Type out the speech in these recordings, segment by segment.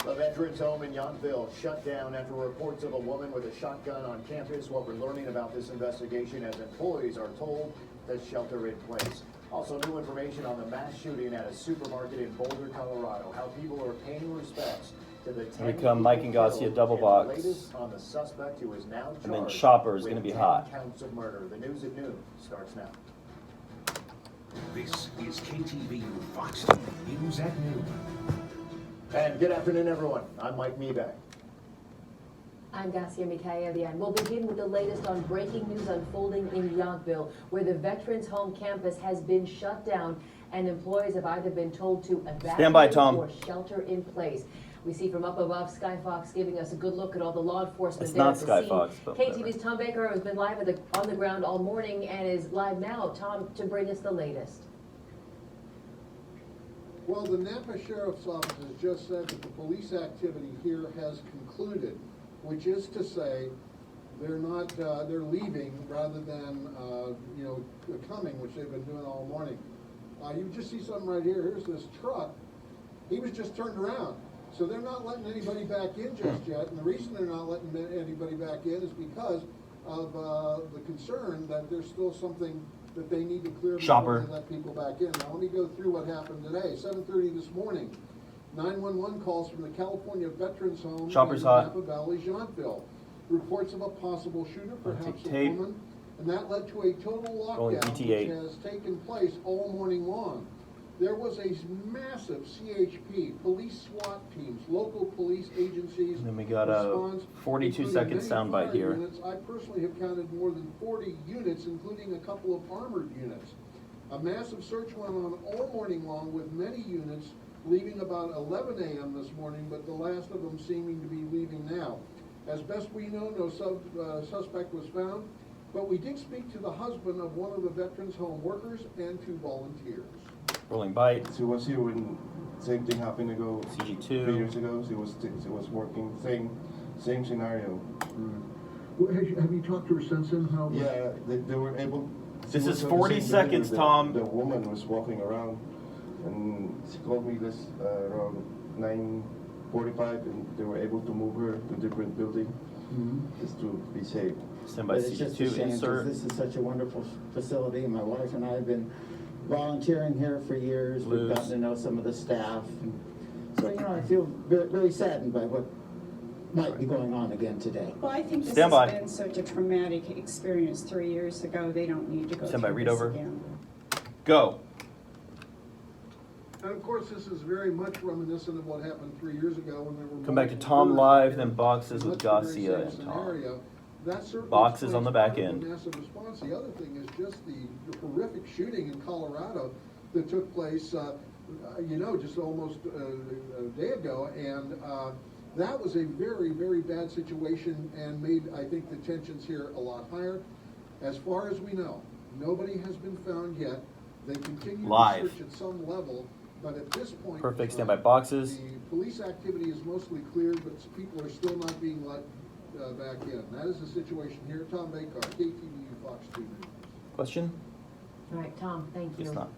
The Veterans Home in Yountville shut down after reports of a woman with a shotgun on campus. What we're learning about this investigation as employees are told to shelter in place. Also, new information on the mass shooting at a supermarket in Boulder, Colorado. How people are paying respects to the 10 Here we come, Mike and Garcia, double box. The latest on the suspect who is now charged. And then Chopper is going to be 10 hot. counts of murder. The news at noon starts now. This is KTVU Fox News at noon. And good afternoon, everyone. I'm Mike Meebeck. I'm Garcia Mikhailian. We'll begin with the latest on breaking news unfolding in Yountville, where the Veterans Home campus has been shut down and employees have either been told to evacuate Stand by, Tom. or shelter in place. We see from up above Sky Fox giving us a good look at all the law enforcement It's there not at the Sky scene. Fox, but KTVU's Tom Baker has been live on the ground all morning and is live now. Tom, to bring us the latest. Well, the Napa Sheriff's Office has just said that the police activity here has concluded, which is to say they're not, they're leaving rather than, coming, which they've been doing all morning. You just see something right here. Here's this truck. He was just turned around. So they're not letting anybody back in just yet. And the reason they're not letting anybody back in is because of the concern that there's still something that they need to clear before they let people back in. Now let me go through what happened today. 7:30 this morning, 911 calls from the California Veterans Home Chopper's in hot. Napa Valley, Yountville. Reports of a possible shooter, perhaps a tape. woman, and that led to a total Rolling lockdown ETA. which has taken place all morning long. There was a massive CHP, police SWAT teams, local police agencies. And then we got a response, 42-second including many soundbite fire here. units. I personally have counted more than 40 units, including a couple of armored units. A massive search went on all morning long with many units leaving about 11 a.m. this morning, but the last of them seeming to be leaving now. As best we know, no suspect was found, but we did speak to the husband of one of the Veterans Home workers and two volunteers. Rolling bite. She was here when same thing happened ago CG2. 3 years ago. She was working same scenario. Well, have you talked to her since then? How? Yeah, they were able. This she is was on the 40 same seconds, building Tom. The woman was walking around, and she called me this around 9:45, and they were able to move her to a different building just to be safe. Stand by But it's just a CG2 shame 'cause insert. this is such a wonderful facility, and my wife and I have been volunteering here for years. Blues. We've gotten to know some of the staff. So, I feel really saddened by what might be going on again today. Well, I think this Stand by. has been such a traumatic experience 3 years ago. They don't need to go Stand by, through read this over. again. Go. And of course, this is very much reminiscent of what happened 3 years ago when there were Come back to multiple Tom murders live, here. then boxes with Much the very Garcia same and Tom. scenario. That certainly Boxes on the explains back part of end. the massive response. The other thing is just the horrific shooting in Colorado that took place, just almost a day ago, and that was a very, very bad situation and made, I think, the tensions here a lot higher. As far as we know, nobody has been found yet. They continue Live. to search at some level, but at this point, Perfect. Stand by boxes. the police activity is mostly cleared, but people are still not being let back in. That is the situation here. Tom Baker, KTVU Fox 2 News. Question? All right, Tom, thank you. It's not.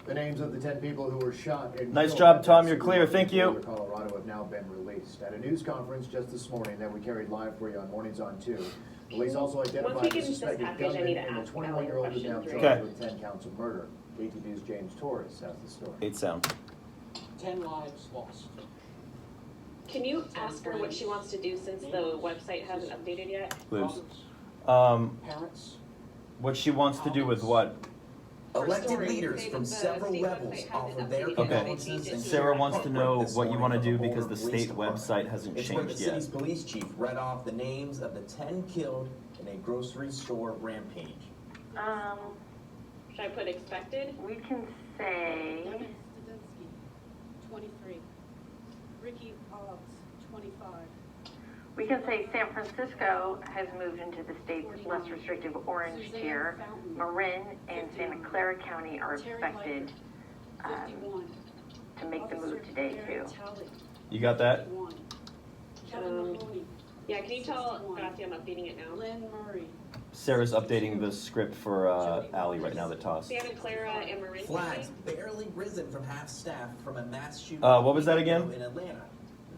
The names of the 10 people who were shot and Nice killed job, at Tom. that You're clear. supermarket Thank in you. Boulder, Colorado have now been released. At a news conference just this morning that we carried live for you on Mornings on 2, police also Once we identified get the into this suspected package, I gunman need to and the ask 21-year-old is now Ellen charged questions. with 10 counts of murder. KTVU's James Torres has the story. 8 sound. 10 lives lost. Can you ask her what she wants to do since the website hasn't updated yet? Blues. Parents. What she wants to do with what? Elected leaders from several levels offer their condolences and Sarah wants to know this what you morning want to from do because the Boulder Police state Department. website hasn't It's where the changed city's yet. police chief read off the names of the 10 killed in a grocery store rampage. Should I put expected? We can say 23. Ricky Hobbs, 25. we can say San Francisco has moved into the state's less restrictive orange tier. Marin and Santa Clara County are expected 51. to make the move today too. You got that? 51. Kevin Mahoney. Yeah, can you tell Gracia I'm updating it now? Lynn Murray. Sarah's updating the script for Allie right now, the toss. Santa Clara and Marin. Flags barely risen from half staff from a mass shooting What was that again? in Atlanta.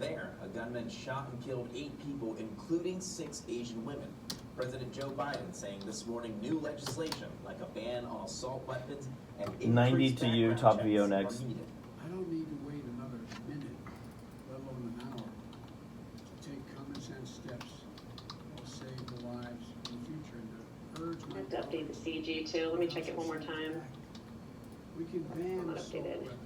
There, a gunman shot and killed 8 people, including 6 Asian women. President Joe Biden saying this morning new legislation like a ban on assault weapons and 90 increased to you, background Top checks VO are next. needed. I don't need to wait another minute, let alone an hour, to take common sense steps that will save the lives in the future and to urge I my have to update the CG too. Let me check it one more time. We can ban Not assault updated. weapons,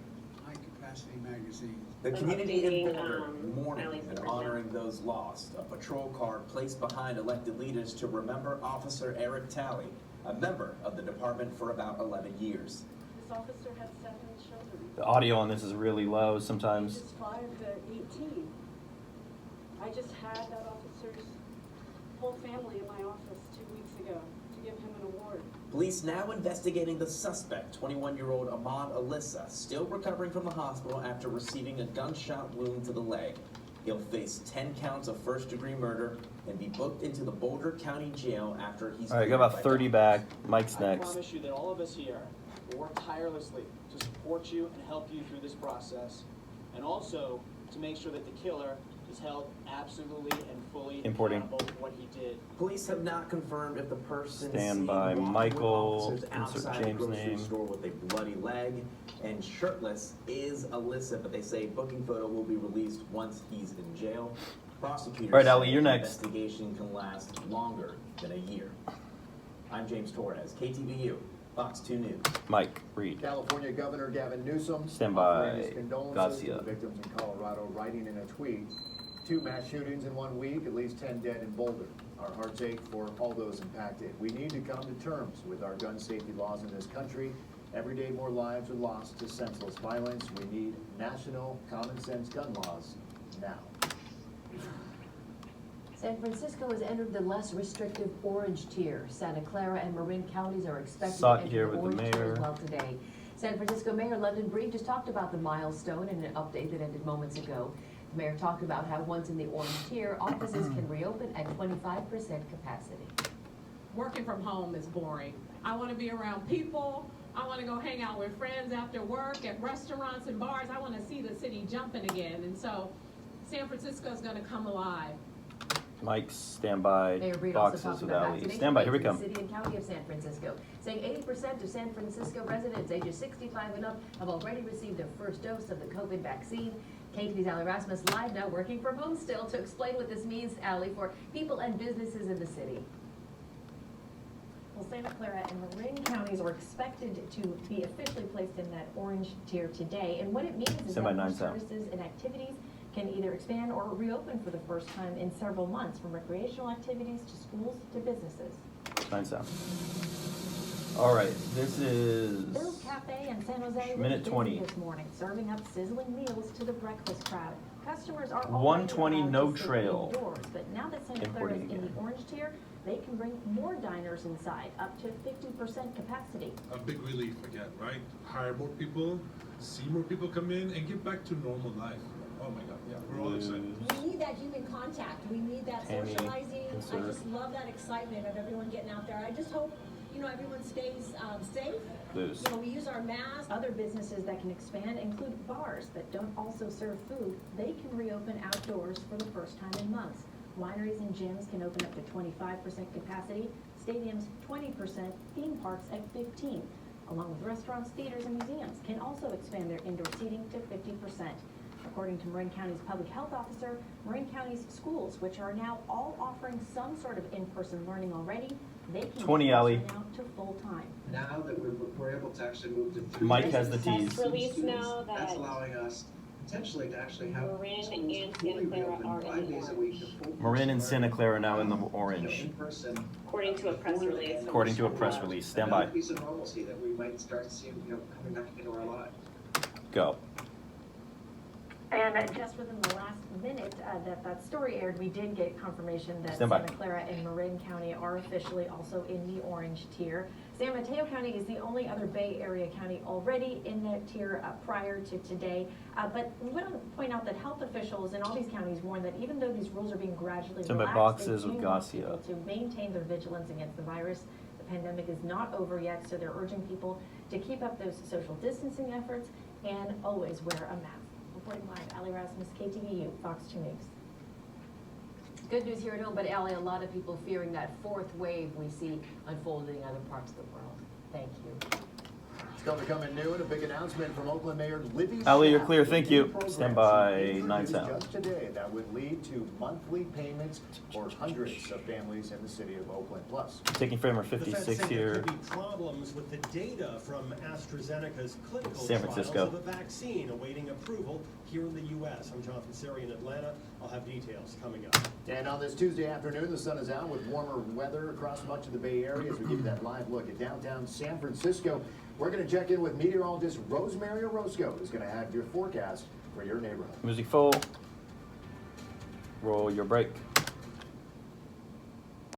high-capacity magazines. The I'm community updating, in Boulder mourning Ally's and number now. honoring those lost. A patrol car placed behind elected leaders to remember Officer Eric Talley, a member of the department for about 11 years. This officer had 7 children, The audio on this is really low sometimes. ages 5 to 18. I just had that officer's whole family in my office 2 weeks ago to give him an award. Police now investigating the suspect, 21-year-old Ahmad Alyssa, still recovering from the hospital after receiving a gunshot wound to the leg. He'll face 10 counts of first-degree murder and be booked into the Boulder County Jail after he's All right, got cleared about by 30 back. Mike's I next. promise you that all of us here will work tirelessly to support you and help you through this process, and also to make sure that the killer is held absolutely and fully Importing. accountable for what he did. Police have not confirmed if the person Stand seen by walking with Michael. officers Insert outside James' the grocery name. store with a bloody leg and shirtless is Alyssa, but they say booking photo will be released once he's in jail. Prosecutors All right, Ali, say you're the next. investigation can last longer than a year. I'm James Torres, KTVU, Fox 2 News. Mike, read. California Governor Gavin Newsom Stand offering by. his condolences to Garcia. the victims in Colorado, writing in a tweet, 2 mass shootings in 1 week, at least 10 dead in Boulder. Our hearts ache for all those impacted. We need to come to terms with our gun safety laws in this country. Every day more lives are lost to senseless violence. We need national common sense gun laws now. San Francisco has entered the less restrictive orange tier. Santa Clara and Marin counties are expected Saw to it enter here the with the orange tier mayor. as well today. San Francisco Mayor London Breed just talked about the milestone in an update that ended moments ago. The mayor talked about how once in the orange tier, offices can reopen at 25% capacity. Working from home is boring. I want to be around people. I want to go hang out with friends after work at restaurants and bars. I want to see the city jumping again. And so San Francisco is going to come alive. Mike, stand by. Mayor Breed also Boxes talked with about Ali. vaccination Stand by, here we rates in come. the city and county of San Francisco, saying 80% of San Francisco residents ages 65 and up have already received their first dose of the COVID vaccine. KTVU's Ali Rasmus live now working from home still to explain what this means, Ali, for people and businesses in the city. Well, Santa Clara and Marin counties are expected to be officially placed in that orange tier today. And what it means is Stand by that more 9 sound. services and activities can either expand or reopen for the first time in several months, from recreational activities to schools to businesses. 9 sound. All right, this is Bill's Cafe in San Jose was minute busy 20. this morning, serving up sizzling meals to the breakfast crowd. Customers are 120 already allowed no to sit trail. indoors, but now that Santa Clara is Importing in again. the orange tier, they can bring more diners inside, up to 50% capacity. A big relief again, right? Hire more people, see more people come in, and get back to normal life. Oh my God, yeah, we're all excited. We need that human contact. We need that Tammy, socializing. I insert. just love that excitement of everyone getting out there. I just hope, everyone stays safe. Lose. We use our masks. Other businesses that can expand include bars that don't also serve food. They can reopen outdoors for the first time in months. Wineries and gyms can open up to 25% capacity, stadiums 20%, theme parks at 15%, along with restaurants, theaters, and museums can also expand their indoor seating to 50%. According to Marin County's public health officer, Marin County's schools, which are now all offering some sort of in-person learning already, they can 20, Ali. now to full-time. Now that we're able to actually move to 3 Mike days has the of tees. students, Release now that that's allowing us potentially to actually have Marin schools and fully Santa Clara reopen are 5 in the days a week to full Marin and person Santa Clara now in the learning, orange. in person. According to a press release. According to a press release. Stand by. Another piece of normalcy that we might start to see, coming back into our lives. Go. And just within the last minute that story aired, we did get confirmation that Stand by. Santa Clara and Marin County are officially also in the orange tier. San Mateo County is the only other Bay Area county already in that tier prior to today. But we want to point out that health officials in all these counties warn that even though these rules are being gradually Stand by relaxed, boxes they with do want Garcia. people to maintain their vigilance against the virus. The pandemic is not over yet, so they're urging people to keep up those social distancing efforts and always wear a mask. Reporting live, Ali Allie Rasmus, KTVU, Fox 2 News. Good news here at home, but Allie, a lot of people fearing that fourth wave we see unfolding in other parts of the world. Thank you. Still to come in new and a big announcement from Oakland Mayor Libby Allie, you're Schaaf clear. with Thank new you. programs Stand by she introduced 9 sound. Just today that would lead to monthly payments for hundreds of families in the city of Oakland. Plus, Taking framer The feds 56 say here. there could be problems with the data from AstraZeneca's clinical San Francisco. trials of a vaccine awaiting approval here in the U.S. I'm Jonathan Siri in Atlanta. I'll have details coming up. and on this Tuesday afternoon, the sun is out with warmer weather across much of the Bay Area as we give you that live look at downtown San Francisco. We're going to check in with meteorologist Rosemary Orozco, who's going to have your forecast for your neighborhood. Music full. Roll your break.